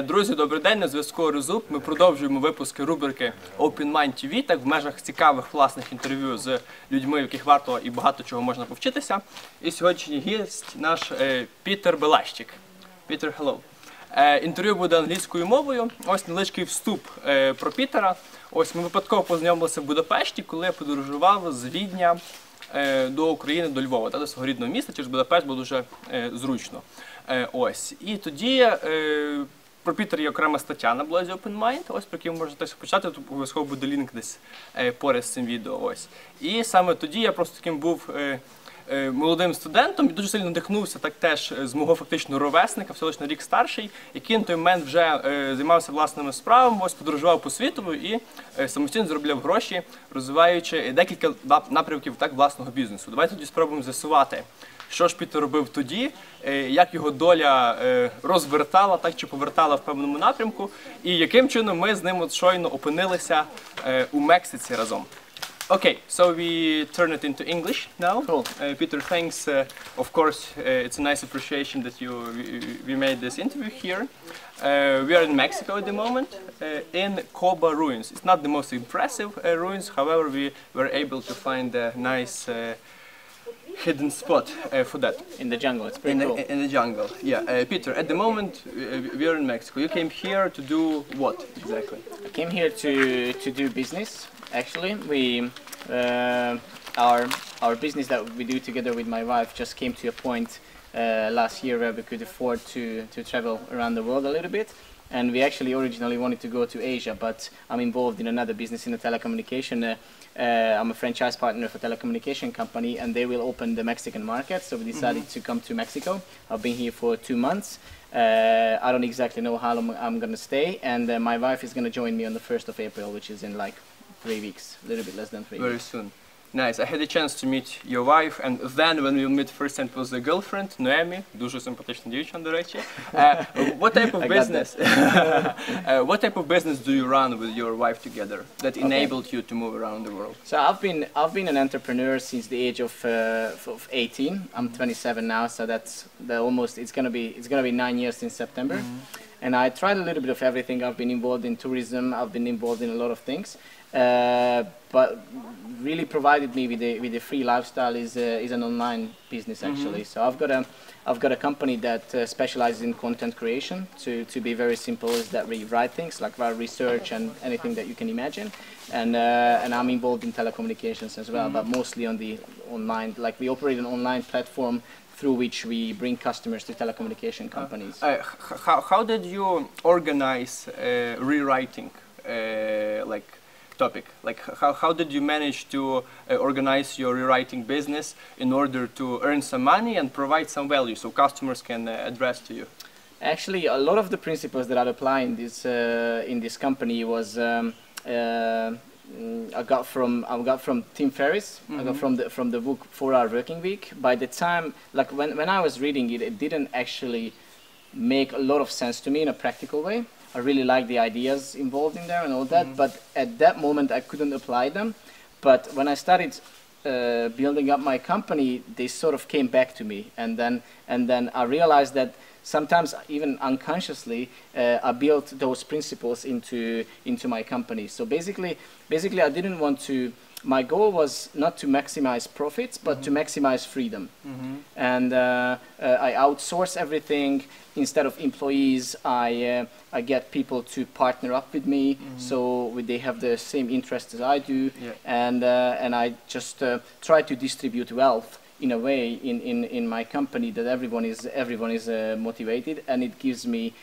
Друзі, добрий день, на зв'язку Резуб. Ми продовжуємо випуски рубрики Open Mind TV, так в межах цікавих власних інтерв'ю з людьми, в яких варто і багато чого можна повчитися. І сьогоднішній гість наш Пітер Балазсік. Пітер, hello. Інтерв'ю буде англійською мовою. Ось невеличкий вступ про Пітера. Ось ми випадково познайомилися в Будапешті, коли я подорожував з Відня до України, до Львова, до свого рідного міста, через Будапешт було дуже зручно. Ось. І тоді про Пітера є окрема стаття на блозі Open Mind, ось про яку ви можете почитати, тут обов'язково буде лінк десь поряд з цим відео. Ось. І саме тоді я просто таким був молодим студентом і дуже сильно надихнувся так теж з мого фактично ровесника, всього лише на рік старший, який на той момент вже займався власними справами, ось подорожував по світу і самостійно заробляв гроші, розвиваючи декілька напрямків так власного бізнесу. Давайте тоді спробуємо з'ясувати, що ж Пітер робив тоді, як його доля розвертала так, чи повертала в певному напрямку, і яким чином ми з ним от щойно опинилися у Мексиці разом. Okay, so we turn it into English now. Cool. Peter, thanks. Of course, it's a nice appreciation that we made this interview here. We are in Mexico at the moment, in Coba ruins. It's not the most impressive ruins, however, we were able to find a nice hidden spot for that. In the jungle, it's pretty cool. In the jungle, yeah. Peter, at the moment we are in Mexico. You came here to do what exactly? I came here to do business. Actually, our business that we do together with my wife just came to a point last year where we could afford to travel around the world a little bit. And we actually originally wanted to go to Asia, but I'm involved in another business in the telecommunication. I'm a franchise partner of a telecommunication company, and they will open the Mexican market. So we decided to come to Mexico. I've been here for 2 months. I don't exactly know how long I'm going to stay, and my wife is going to join me on the 1st of April, which is in like 3 weeks, a little bit less than 3 weeks. Very soon. Nice. I had a chance to meet your wife, and then when we met first time it was a girlfriend, Noemi, дуже симпатична дівчина, до речі. What type of business? What type of business do you run with your wife together that enabled you to move around the world? So I've been an entrepreneur since the age of 18. I'm 27 now, so that's almost it's gonna be 9 years in September. And I tried a little bit of everything. I've been involved in tourism. I've been involved in a lot of things. But really provided me with a free lifestyle is an online business actually. So I've got a company that specializes in content creation. To be very simple, is that we write things like research and anything that you can imagine. And I'm involved in telecommunications as well, but mostly on the online. Like we operate an online platform through which we bring customers to telecommunication companies. How did you organize rewriting like topic? Like how did you manage to organize your rewriting business in order to earn some money and provide some value so customers can address to you? Actually, a lot of the principles that I apply in this company was I got from Tim Ferriss. I got from the book 4-Hour Working Week. By the time, like when I was reading it, it didn't actually make a lot of sense to me in a practical way. I really liked the ideas involved in there and all that, but at that moment I couldn't apply them. But when I started building up my company, they sort of came back to me, and then I realized that sometimes even unconsciously I built those principles into my company. So basically I didn't want to. My goal was not to maximize profits, but to maximize freedom. And I outsource everything. Instead of employees, I get people to partner up with me, so they have the same interests as I do. Yeah. And I just try to distribute wealth in a way in my company that everyone is motivated, and it gives me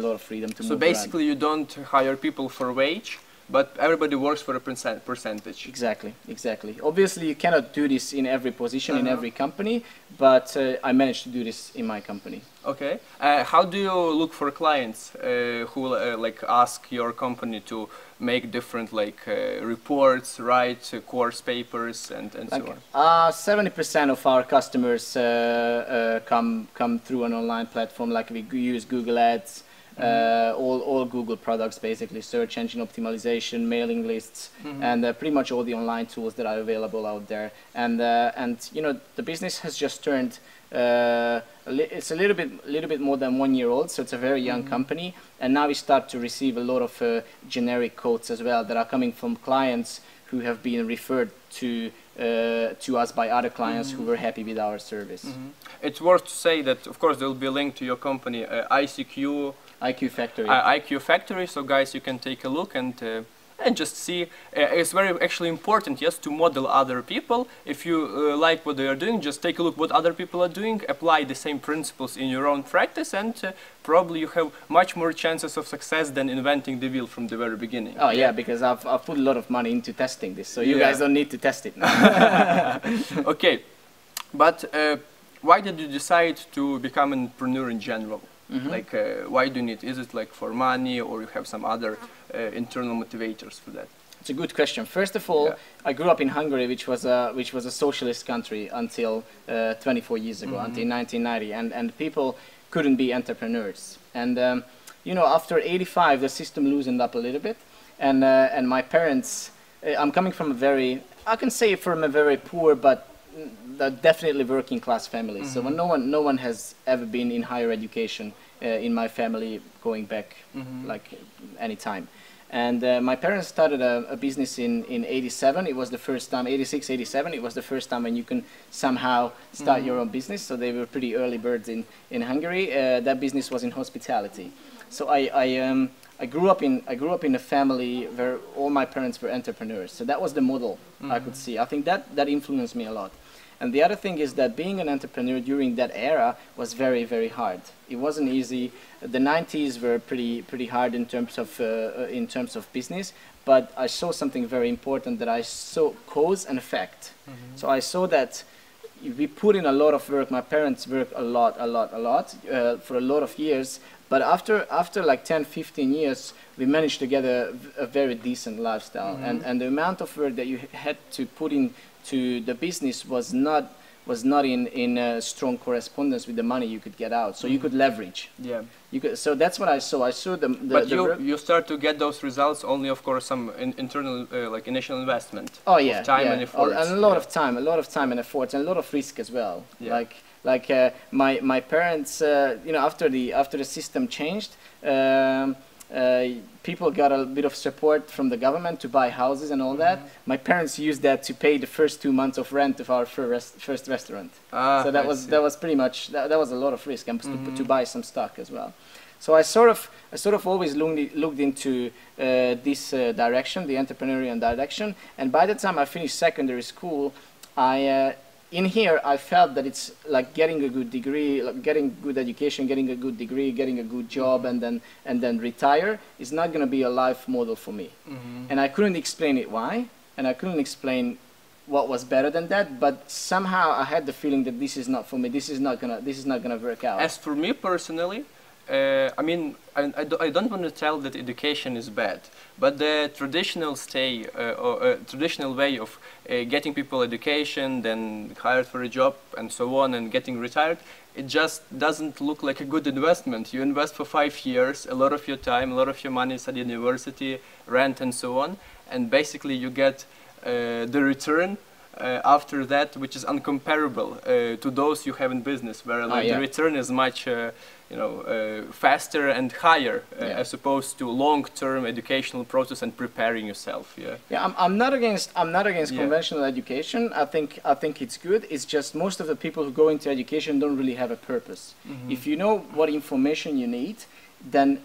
a lot of freedom to move around. So basically, you don't hire people for wage, but everybody works for a percentage. Exactly. Obviously, you cannot do this in every position, in every company, but I managed to do this in my company. Okay. How do you look for clients who like ask your company to make different like reports, write course papers, and so on? 70% of our customers come through an online platform. Like we use Google Ads. all Google products, basically search engine optimization, mailing lists, and pretty much all the online tools that are available out there. And you know, the business has just turned. It's a little bit more than 1 year old, so it's a very young company. And now we start to receive a lot of generic quotes as well that are coming from clients who have been referred to us by other clients who were happy with our service. It's worth to say that, of course, there will be a link to your company, IQfacroty. IQfacroty. So, guys, you can take a look and just see. It's very actually important, yes, to model other people. If you like what they are doing, just take a look what other people are doing, apply the same principles in your own practice, and probably you have much more chances of success than inventing the wheel from the very beginning. Oh yeah, because I've put a lot of money into testing this, so you guys don't need to test it now. Okay, but why did you decide to become an entrepreneur in general? Like, why do you need? Is it like for money, or you have some other internal motivators for that? It's a good question. First of all, I grew up in Hungary, which was a socialist country until 24 years ago, until 1990, and people couldn't be entrepreneurs. And you know, after '85, the system loosened up a little bit, and my parents. I'm coming from a very, I can say, from a very poor but definitely working class family. So no one has ever been in higher education in my family going back like any time. And my parents started a business in '87. It was the first time, '86, '87. It was the first time when you can somehow start your own business. So they were pretty early birds in Hungary. That business was in hospitality. So I grew up in a family where all my parents were entrepreneurs. So that was the model I could see. I think that influenced me a lot. And the other thing is that being an entrepreneur during that era was very, very hard. It wasn't easy. The 90s were pretty hard in terms of business. But I saw something very important, that I saw cause and effect. So I saw that we put in a lot of work. My parents worked a lot for a lot of years. But after like 10, 15 years, we managed to get a very decent lifestyle. And the amount of work that you had to put into the business was not in strong correspondence with the money you could get out. So you could leverage. Yeah. So that's what I saw. I saw But you start to get those results only, of course, some internal like initial investment. Oh yeah. Of time and effort. And a lot of time and effort, and a lot of risk as well. Yeah. Like my parents, you know, after the system changed, people got a bit of support from the government to buy houses and all that. My parents used that to pay the first 2 months of rent of our first restaurant. So that was pretty much that was a lot of risk, and to buy some stock as well. So I sort of always looked into this direction, the entrepreneurial direction. And by the time I finished secondary school, in here, I felt that it's like getting a good degree, like getting good education, getting a good degree, getting a good job, and then retire is not going to be a life model for me. And I couldn't explain it why, and I couldn't explain what was better than that. But somehow I had the feeling that this is not for me. This is not gonna work out. As for me personally, I mean, I don't want to tell that education is bad, but the traditional traditional way of getting people education, then hired for a job and so on, and getting retired, it just doesn't look like a good investment. You invest for 5 years, a lot of your time, a lot of your money is at university, rent and so on, and basically you get the return after that, which is uncomparable to those you have in business, where like the return is much faster and higher as opposed to long-term educational process and preparing yourself. I'm not against conventional education. I think it's good. It's just most of the people who go into education don't really have a purpose. If you know what information you need, then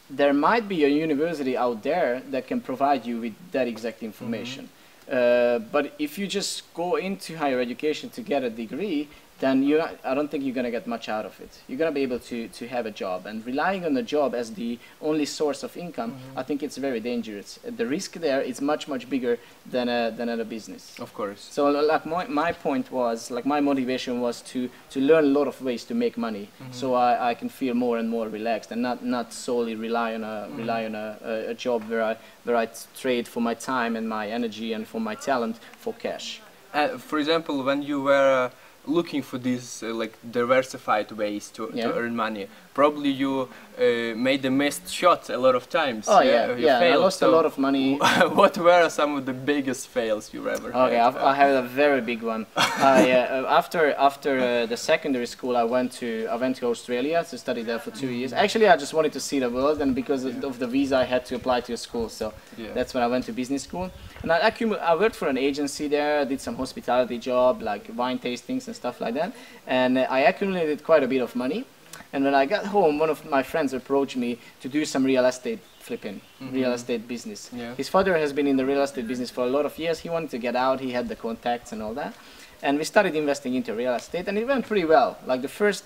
there might be a university out there that can provide you with that exact information. But if you just go into higher education to get a degree, then I don't think you're going to get much out of it. You're going to be able to have a job, and relying on the job as the only source of income, I think it's very dangerous. The risk there is much bigger than a business. Of course. So like my point was, like my motivation was to learn a lot of ways to make money, so I can feel more and more relaxed, and not solely rely on a job where I trade for my time and my energy and for my talent for cash. For example, when you were looking for these like diversified ways to earn money. Probably you made a missed shot a lot I failed, lost a lot of money. What were some of the biggest fails you ever had? Okay, I had a very big one. After the secondary school, I went to Australia to study there for 2 years. Actually, I just wanted to see the world, and because of the visa, I had to apply to a school. So that's when I went to business school. And I worked for an agency there. Did some hospitality job, like wine tastings and stuff like that. And I accumulated quite a bit of money. And when I got home, one of my friends approached me to do some real estate flipping, real estate business. His father has been in the real estate business for a lot of years. He wanted to get out. He had the contacts and all that. And we started investing into real estate, and it went pretty well. Like the first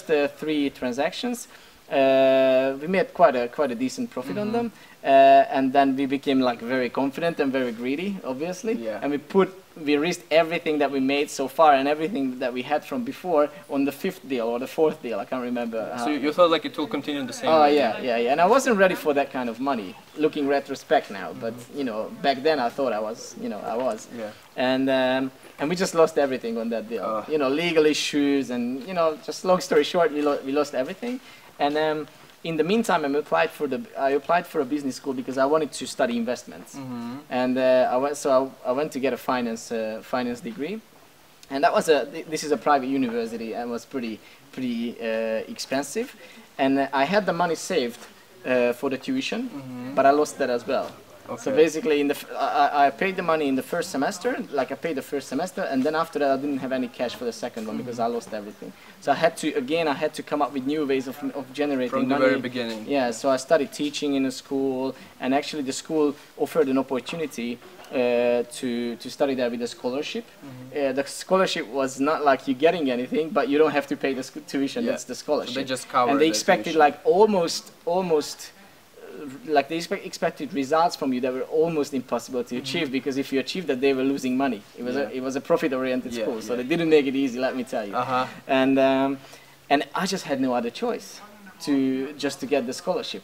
3 transactions, we made quite a decent profit on them. And then we became like very confident and very greedy, obviously. And we risked everything that we made so far and everything that we had from before on the 5th deal or the 4th deal. I can't remember. So you thought like it will continue the same way? Yeah. And I wasn't ready for that kind of money, looking retrospect now. But you know, back then I thought I was. And we just lost everything on that deal. You know, legal issues and just long story short, we lost everything. And in the meantime, I applied for a business school because I wanted to study investments. And I went to get a finance degree, and this is a private university and was pretty expensive. And I had the money saved for the tuition, but I lost that as well. So basically, I paid the money in the first semester, like I paid the first semester, and then after that I didn't have any cash for the second one because I lost everything. So I had to come up with new ways of generating money. From the very beginning. Yeah, so I started teaching in a school, and actually the school offered an opportunity to study there with a scholarship. The scholarship was not like you're getting anything, but you don't have to pay the tuition, that's the scholarship. So they just covered and they expected like almost like they expected results from you that were almost impossible to achieve, because if you achieved that, they were losing money. It was a profit-oriented school, so they didn't make it easy, let me tell you. And I just had no other choice to get the scholarship.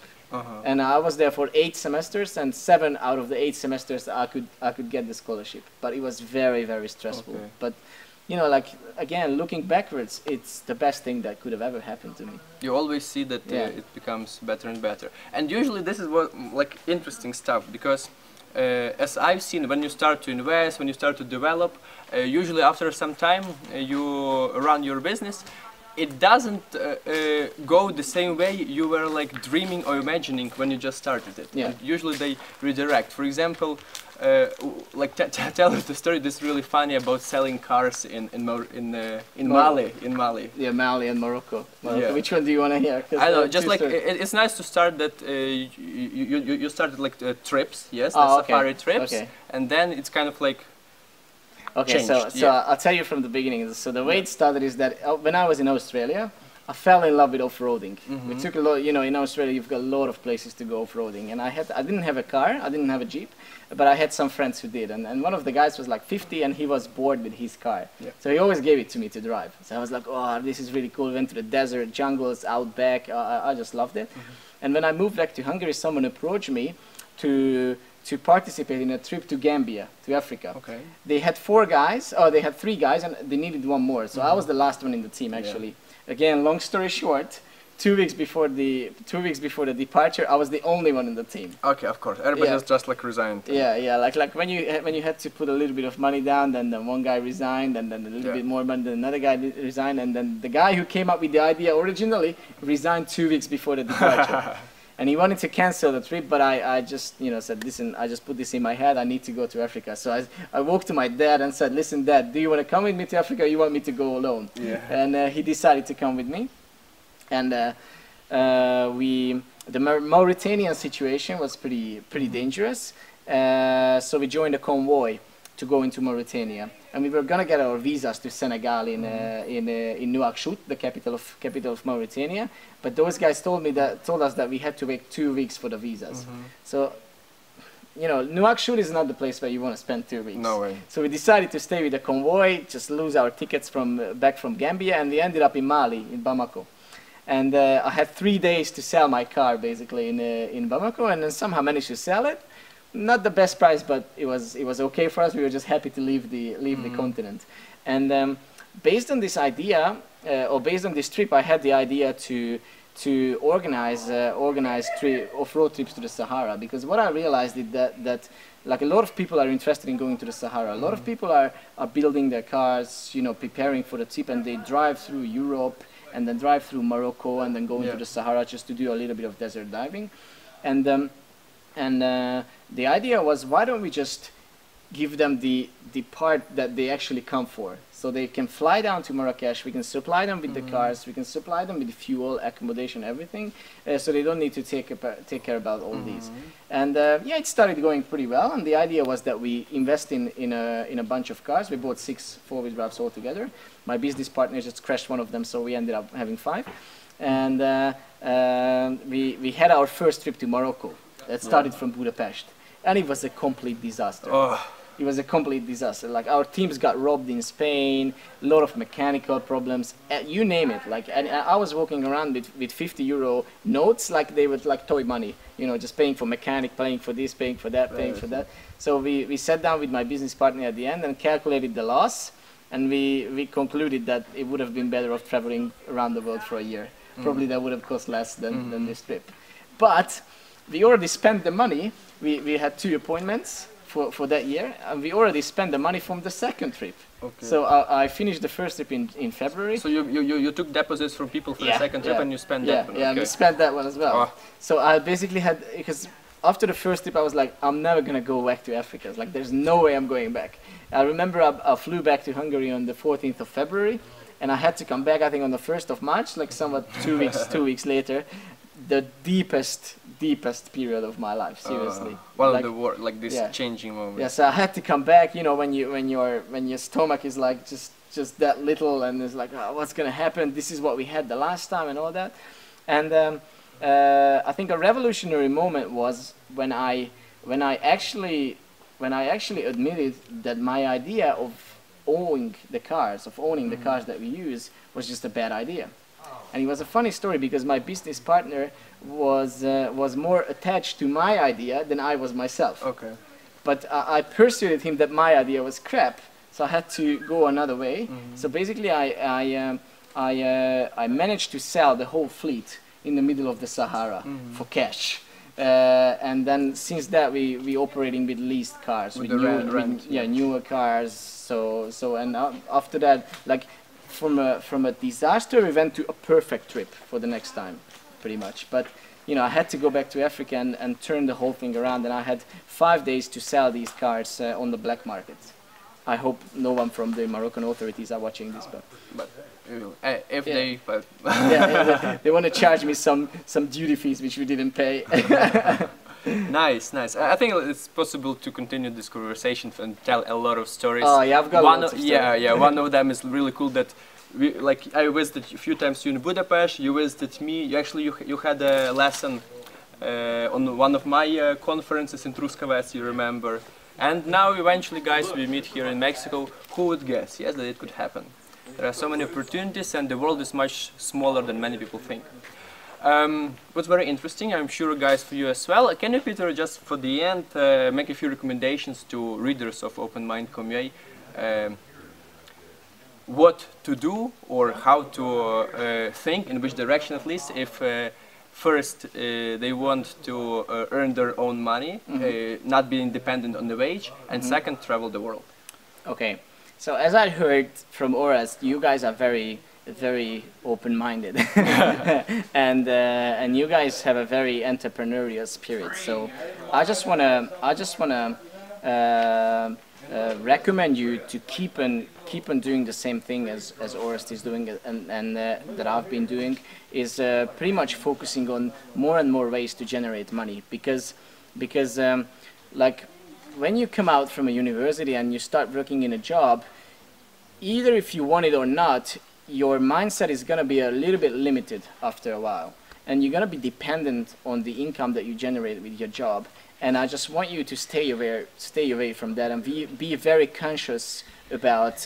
And I was there for 8 semesters, and 7 out of the 8 semesters I could get the scholarship. But it was very, very stressful. But like again, looking backwards, it's the best thing that could have ever happened to me. You always see that it becomes better and better. And usually this is what like interesting stuff, because as I've seen, when you start to invest, when you start to develop, usually after some time you run your business, it doesn't go the same way you were like dreaming or imagining when you just started it. And usually they redirect. For example, like tell us the story. This is really funny about selling cars in Mali. Yeah, Mali and Morocco. Which one do you want to hear? I know. Just like it's nice to start that you started like trips, safari trips, and then it's kind of like. Okay, so I'll tell you from the beginning. So the way it started is that when I was in Australia, I fell in love with off-roading. We took a lot, in Australia you've got a lot of places to go off-roading, and I didn't have a car, I didn't have a Jeep, but I had some friends who did, and one of the guys was like 50 and he was bored with his car. So he always gave it to me to drive. So I was like, oh, this is really cool. We went to the desert, jungles, outback. I just loved it. And when I moved back to Hungary, someone approached me to participate in a trip to Gambia, to Africa. They had 3 guys, and they needed 1 more. So I was the last one in the team, actually. Again, long story short, 2 weeks before the departure, I was the only one in the team. Okay, of course. Everybody has just like resigned. Like when you had to put a little bit of money down, then one guy resigned, and then a little bit more money, then another guy resigned, and then the guy who came up with the idea originally resigned 2 weeks before the departure. And he wanted to cancel the trip, but I just said, listen, I just put this in my head, I need to go to Africa. So I walked to my dad and said, listen, Dad, do you want to come with me to Africa, or you want me to go alone? And he decided to come with me. And the Mauritanian situation was pretty dangerous. So we joined a convoy to go into Mauritania. And we were going to get our visas to Senegal in Nouakchott, the capital of Mauritania. But those guys told us that we had to wait 2 weeks for the visas. So, Nouakchott is not the place where you want to spend 2 weeks. No way. So we decided to stay with the convoy, just lose our tickets back from Gambia, and we ended up in Mali, in Bamako. And I had 3 days to sell my car, basically, in Bamako, and then somehow managed to sell it. Not the best price, but it was okay for us. We were just happy to leave the continent. And based on this idea, or based on this trip, I had the idea to organize off-road trips to the Sahara, because what I realized is that like a lot of people are interested in going to the Sahara. A lot of people are building their cars, you know, preparing for the trip, and they drive through Europe and then drive through Morocco and then go into the Sahara just to do a little bit of desert diving. And the idea was, why don't we just give them the part that they actually come for? So they can fly down to Marrakesh, we can supply them with the cars, we can supply them with fuel, accommodation, everything, so they don't need to take care about all these. And yeah, it started going pretty well, and the idea was that we invest in a bunch of cars. We bought 6 4-wheel drives altogether. My business partner just crashed one of them, so we ended up having 5. And we had our first trip to Morocco. That started from Budapest, and it was a complete disaster. It was a complete disaster. Like, our teams got robbed in Spain, a lot of mechanical problems, you name it. Like, and I was walking around with 50 euro notes, like they were like toy money, you know, just paying for mechanic, paying for this, paying for that, paying for that. So we sat down with my business partner at the end and calculated the loss, and we concluded that it would have been better off traveling around the world for a year. Probably that would have cost less than this trip. But we already spent the money. We had 2 appointments for that year, and we already spent the money from the second trip. Okay. So I finished the first trip in February. So you took deposits from people for the second trip, and you spent that one. Yeah, we spent that one as well. So I basically had, because after the first trip I was like, I'm never gonna go back to Africa. Like, there's no way I'm going back. I remember I flew back to Hungary on the 14th of February, and I had to come back, I think, on the 1st of March, like somewhat 2 weeks later. The deepest period of my life, seriously. One of the war, like this changing moment. Yeah, so I had to come back, you know, when your stomach is like just that little, and it's like, oh, what's gonna happen? This is what we had the last time and all that. And I think a revolutionary moment was when I actually admitted that my idea of owning the cars that we use was just a bad idea. And it was a funny story, because my business partner was more attached to my idea than I was myself. Okay. But I persuaded him that my idea was crap, so I had to go another way. So basically, I managed to sell the whole fleet in the middle of the Sahara for cash. And then since that, we operating with leased cars, with newer cars. So and after that, like, from a disaster, we went to a perfect trip for the next time, pretty much. But, you know, I had to go back to Africa and turn the whole thing around, and I had 5 days to sell these cars on the black market. I hope no one from the Moroccan authorities are watching this, but if they they want to charge me some duty fees which we didn't pay. Nice. I think it's possible to continue this conversation and tell a lot of stories. Oh yeah, I've got lots of stories. Yeah. One of them is really cool. That I visited a few times you in Budapest. You visited me. You had a lesson on one of my conferences in Truskavec, you remember. And now eventually, guys, we meet here in Mexico. Who would guess? Yes, that it could happen. There are so many opportunities, and the world is much smaller than many people think. What's very interesting, I'm sure, guys, for you as well. Can you, Peter, just for the end, make a few recommendations to readers of Open Mind Community, what to do or how to think, in which direction at least, if first they want to earn their own money, not being dependent on the wage, and second, travel the world. Okay, so as I heard from Oras, you guys are very open-minded, and you guys have a very entrepreneurial spirit. So I just wanna recommend you to keep on doing the same thing as Orest is doing, and that I've been doing, is pretty much focusing on more and more ways to generate money, because like, when you come out from a university and you start working in a job, either if you want it or not, your mindset is going to be a little bit limited after a while, and you're going to be dependent on the income that you generate with your job. And I just want you to stay away from that, and be very conscious about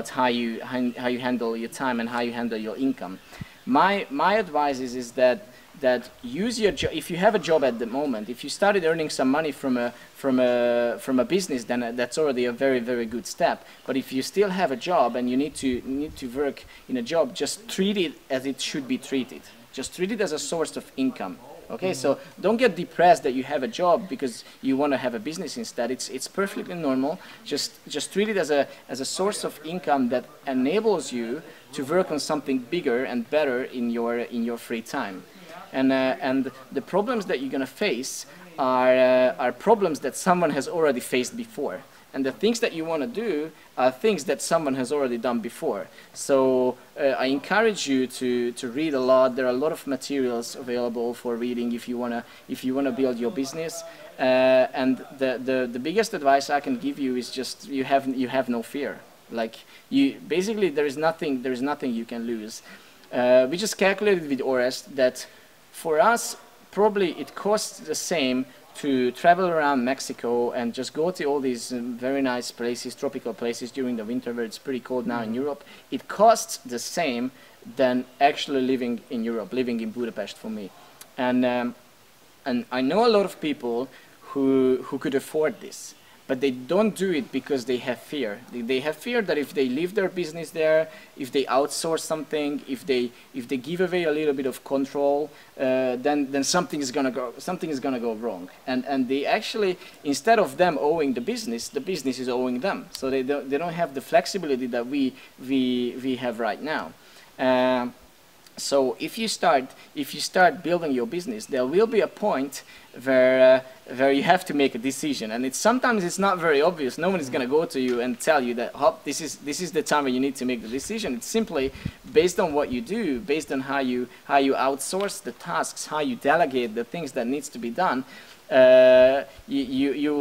how you handle your time and how you handle your income. My advice is that that use your job. If you have a job at the moment, if you started earning some money from a business, then that's already a very, very good step. But if you still have a job and you need to work in a job, just treat it as it should be treated. Just treat it as a source of income. Okay, so don't get depressed that you have a job because you want to have a business instead. It's perfectly normal. Just treat it as a source of income that enables you to work on something bigger and better in your free time. And the problems that you're going to face are problems that someone has already faced before. And the things that you want to do are things that someone has already done before. So I encourage you to read a lot. There are a lot of materials available for reading if you wanna build your business. And the biggest advice I can give you is just you have no fear. Like basically there is nothing you can lose. We just calculated with Orest that for us probably it costs the same to travel around Mexico and just go to all these very nice places, tropical places during the winter where it's pretty cold now in Europe. It costs the same than actually living in Europe, living in Budapest for me. And I know a lot of people who could afford this, but they don't do it because they have fear. They have fear that if they leave their business there, if they outsource something, if they give away a little bit of control, then something is gonna go wrong. And they actually, instead of them owing the business is owing them. So they don't have the flexibility that we have right now. So if you start building your business, there will be a point where you have to make a decision, and sometimes it's not very obvious. No one is going to go to you and tell you that this is the time where you need to make the decision. It's simply based on what you do, based on how you outsource the tasks, how you delegate the things that needs to be done. You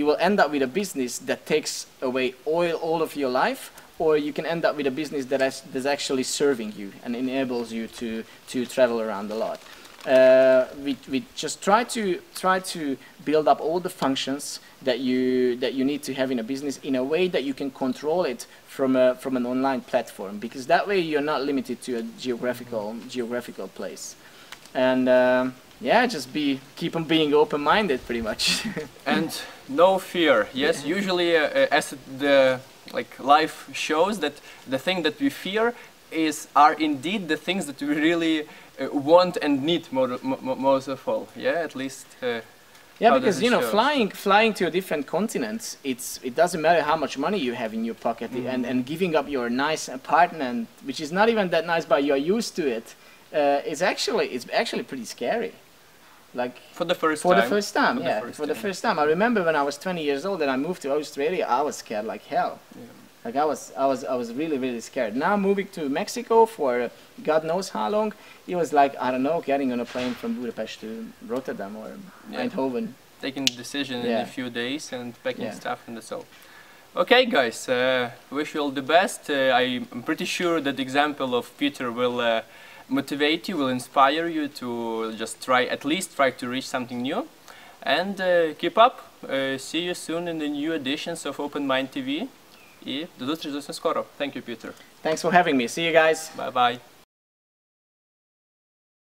will end up with a business that takes away all of your life, or you can end up with a business that's actually serving you and enables you to travel around a lot. We just try to build up all the functions that you need to have in a business in a way that you can control it from an online platform, because that way you're not limited to a geographical place. And yeah, just keep on being open-minded, pretty much. And no fear. Yes, yeah. Usually as the life shows that the thing that we fear are indeed the things that we really want and need most of all. Yeah, at least. Yeah, because you know, flying to a different continent, it doesn't matter how much money you have in your pocket, and giving up your nice apartment, which is not even that nice, but you're used to it. It's actually pretty scary. Like for the first time. I remember when I was 20 years old and I moved to Australia, I was scared like hell. Yeah. Like I was really, really scared. Now moving to Mexico for God knows how long, it was like, I don't know, getting on a plane from Budapest to Rotterdam or Eindhoven. Taking the decision in a few days and packing stuff and so. Okay guys, wish you all the best. I'm pretty sure that the example of Peter will motivate you, will inspire you to just at least try to reach something new. And keep up. See you soon in the new editions of Open Mind TV. І до зустрічі зовсім скоро. Thank you, Peter. Thanks for having me. See you guys. Bye-bye.